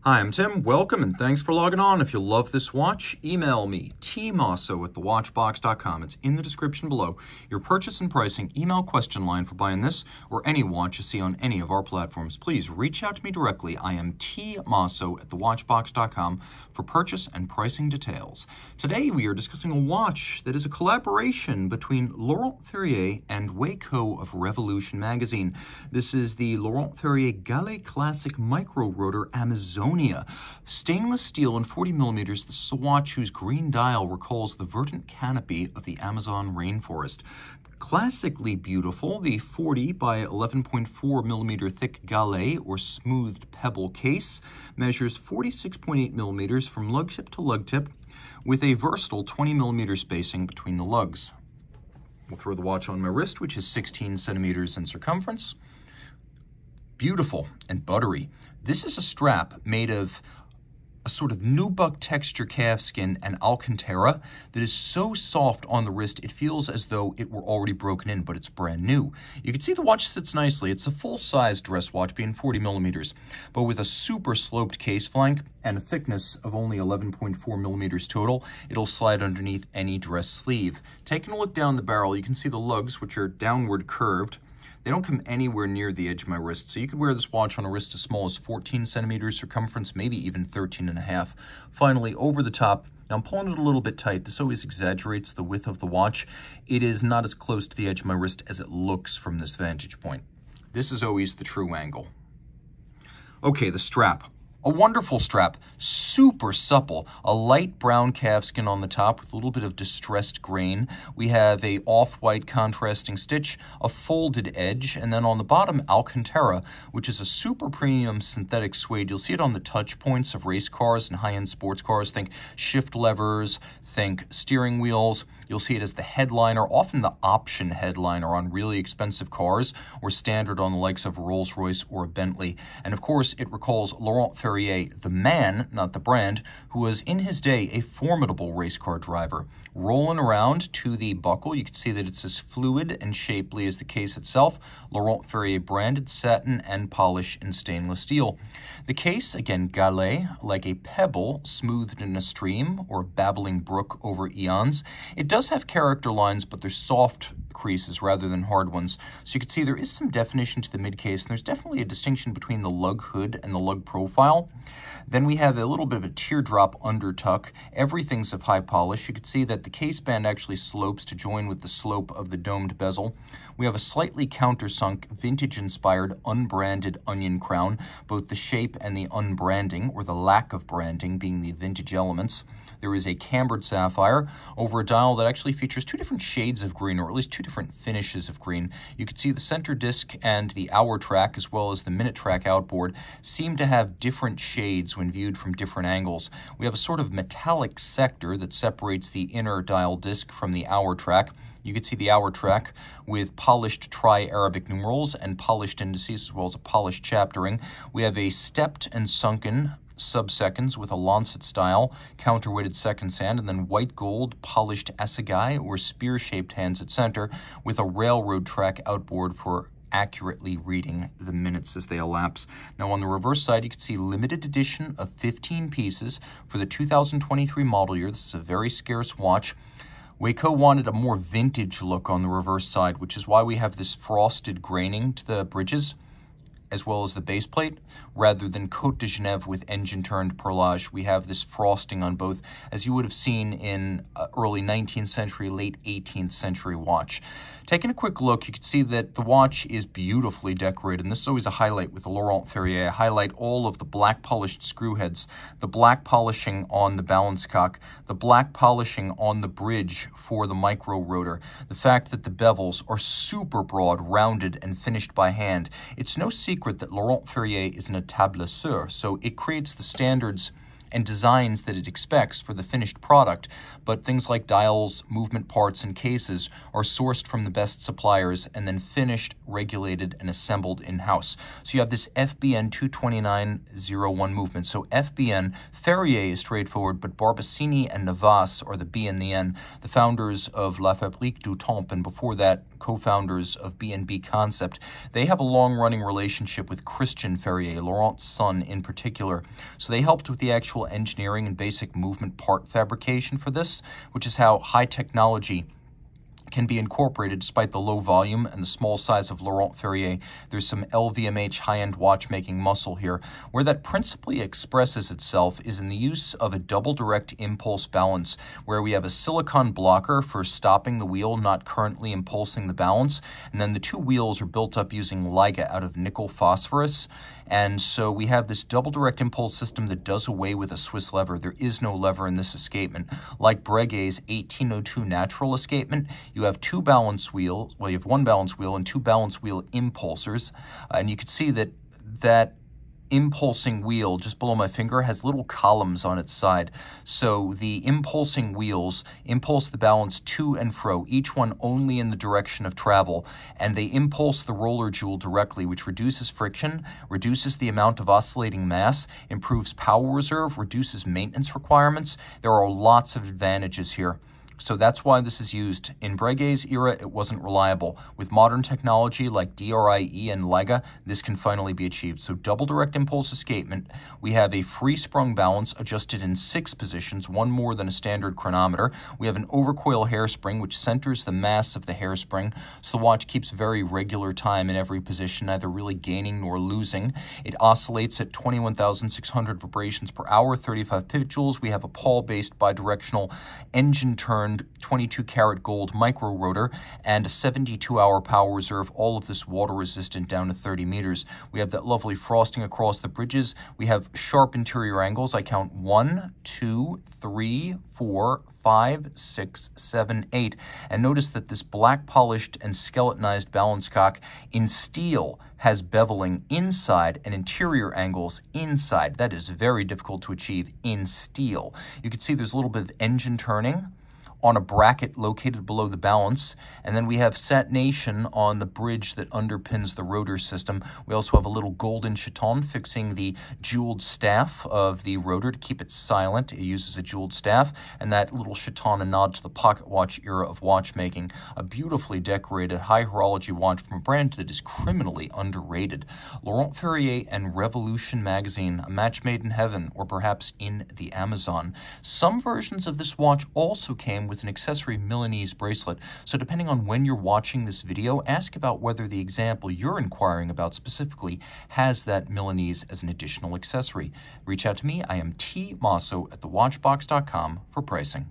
Hi, I'm Tim. Welcome and thanks for logging on. If you love this watch, email me, tmosso@thewatchbox.com. It's in the description below. Your purchase and pricing email question line for buying this or any watch you see on any of our platforms. Please reach out to me directly. I am tmosso@thewatchbox.com for purchase and pricing details. Today we are discussing a watch that is a collaboration between Laurent Ferrier and Waco of Revolution magazine. This is the Laurent Ferrier Gale Classic Micro-Rotor Amazonia. Stainless steel and 40 millimeters, this is a watch whose green dial recalls the verdant canopy of the Amazon rainforest. Classically beautiful, the 40 by 11.4 millimeter thick Gale or smoothed pebble case measures 46.8 millimeters from lug tip to lug tip with a versatile 20 millimeter spacing between the lugs. We'll throw the watch on my wrist, which is 16 centimeters in circumference. Beautiful and buttery. This is a strap made of a sort of nubuck texture calf skin and alcantara that is so soft on the wrist it feels as though it were already broken in, but it's brand new. You can see the watch sits nicely. It's a full-size dress watch, being 40 millimeters, but with a super sloped case flank and a thickness of only 11.4 millimeters total. It'll slide underneath any dress sleeve. Taking a look down the barrel, you can see the lugs, which are downward curved. They don't come anywhere near the edge of my wrist, so you could wear this watch on a wrist as small as 14 centimeters circumference, maybe even 13.5. Finally, over the top, now I'm pulling it a little bit tight. This always exaggerates the width of the watch. It is not as close to the edge of my wrist as it looks from this vantage point. This is always the true angle. Okay, the strap. A wonderful strap, super supple, a light brown calfskin on the top with a little bit of distressed grain. We have a off-white contrasting stitch, a folded edge, and then on the bottom, alcantara, which is a super premium synthetic suede. You'll see it on the touch points of race cars and high-end sports cars. Think shift levers, think steering wheels. You'll see it as the headliner, often the option headliner on really expensive cars, or standard on the likes of a Rolls-Royce or a Bentley. And of course, it recalls Laurent Ferrier, the man, not the brand, who was in his day a formidable race car driver. Rolling around to the buckle, you can see that it's as fluid and shapely as the case itself. Laurent Ferrier branded, satin and polish in stainless steel. The case, again, Gale, like a pebble smoothed in a stream or a babbling brook over eons. It does have character lines, but they're soft creases rather than hard ones. So you can see there is some definition to the mid-case, and there's definitely a distinction between the lug hood and the lug profile. Then we have a little bit of a teardrop undertuck. Everything's of high polish. You can see that the case band actually slopes to join with the slope of the domed bezel. We have a slightly countersunk, vintage-inspired, unbranded onion crown, both the shape and the unbranding, or the lack of branding, being the vintage elements. There is a cambered sapphire over a dial that actually features two different shades of green, or at least two different finishes of green. You can see the center disc and the hour track, as well as the minute track outboard, seem to have different shades when viewed from different angles. We have a sort of metallic sector that separates the inner dial disc from the hour track. You can see the hour track with polished tri-Arabic numerals and polished indices, as well as a polished chaptering. We have a stepped and sunken sub-seconds with a lancet style, counterweighted seconds hand, and then white gold polished assegai or spear-shaped hands at center with a railroad track outboard for accurately reading the minutes as they elapse. Now on the reverse side, you can see limited edition of 15 pieces for the 2023 model year. This is a very scarce watch. Waco wanted a more vintage look on the reverse side, which is why we have this frosted graining to the bridges, as well as the base plate, rather than Côte de Genève with engine-turned perlage. We have this frosting on both, as you would have seen in early 19th century, late 18th century watch. Taking a quick look, you can see that the watch is beautifully decorated, and this is always a highlight with the Laurent Ferrier. I highlight all of the black polished screw heads, the black polishing on the balance cock, the black polishing on the bridge for the Micro-Rotor, the fact that the bevels are super broad, rounded, and finished by hand. It's no secret that Laurent Ferrier is an établisseur, so it creates the standards and designs that it expects for the finished product, but things like dials, movement parts, and cases are sourced from the best suppliers and then finished, regulated, and assembled in-house. So you have this FBN 22901 movement. So FBN, Ferrier is straightforward, but Barbacini and Navas are the B and the N, the founders of La Fabrique du Temps, and before that, co-founders of B&B Concept. They have a long-running relationship with Christian Ferrier, Laurent's son in particular. So they helped with the actual engineering and basic movement part fabrication for this, which is how high technology can be incorporated despite the low volume and the small size of Laurent Ferrier. There's some LVMH high-end watchmaking muscle here. Where that principally expresses itself is in the use of a double direct impulse balance, where we have a silicon blocker for stopping the wheel, not currently impulsing the balance, and then the two wheels are built up using Liga out of nickel phosphorus. And so we have this double direct impulse system that does away with a Swiss lever. There is no lever in this escapement. Like Breguet's 1802 natural escapement, you have two balance wheels. Well, you have one balance wheel and two balance wheel impulsors. And you can see that impulsing wheel just below my finger has little columns on its side. So the impulsing wheels impulse the balance to and fro, each one only in the direction of travel, and they impulse the roller jewel directly, which reduces friction, reduces the amount of oscillating mass, improves power reserve, reduces maintenance requirements. There are lots of advantages here. So that's why this is used. In Breguet's era, it wasn't reliable. With modern technology like DRIE and Liga, this can finally be achieved. So double direct impulse escapement, we have a free sprung balance adjusted in 6 positions, one more than a standard chronometer. We have an overcoil hairspring, which centers the mass of the hairspring, so the watch keeps very regular time in every position, neither really gaining nor losing. It oscillates at 21,600 vibrations per hour, 35 pivot joules. We have a pawl-based bidirectional engine-turned 22-karat gold micro-rotor and a 72-hour power reserve, all of this water-resistant down to 30 meters. We have that lovely frosting across the bridges. We have sharp interior angles. I count 1, 2, 3, 4, 5, 6, 7, 8. And notice that this black polished and skeletonized balance cock in steel has beveling inside and interior angles inside. That is very difficult to achieve in steel. You can see there's a little bit of engine turning on a bracket located below the balance, and then we have satination on the bridge that underpins the rotor system. We also have a little golden chaton fixing the jeweled staff of the rotor to keep it silent. It uses a jeweled staff, and that little chaton a nod to the pocket watch era of watchmaking. A beautifully decorated high horology watch from a brand that is criminally underrated. Laurent Ferrier and Revolution magazine, a match made in heaven, or perhaps in the Amazon. Some versions of this watch also came with an accessory Milanese bracelet. So depending on when you're watching this video, ask about whether the example you're inquiring about specifically has that Milanese as an additional accessory. Reach out to me. I am T Mosso at thewatchbox.com for pricing.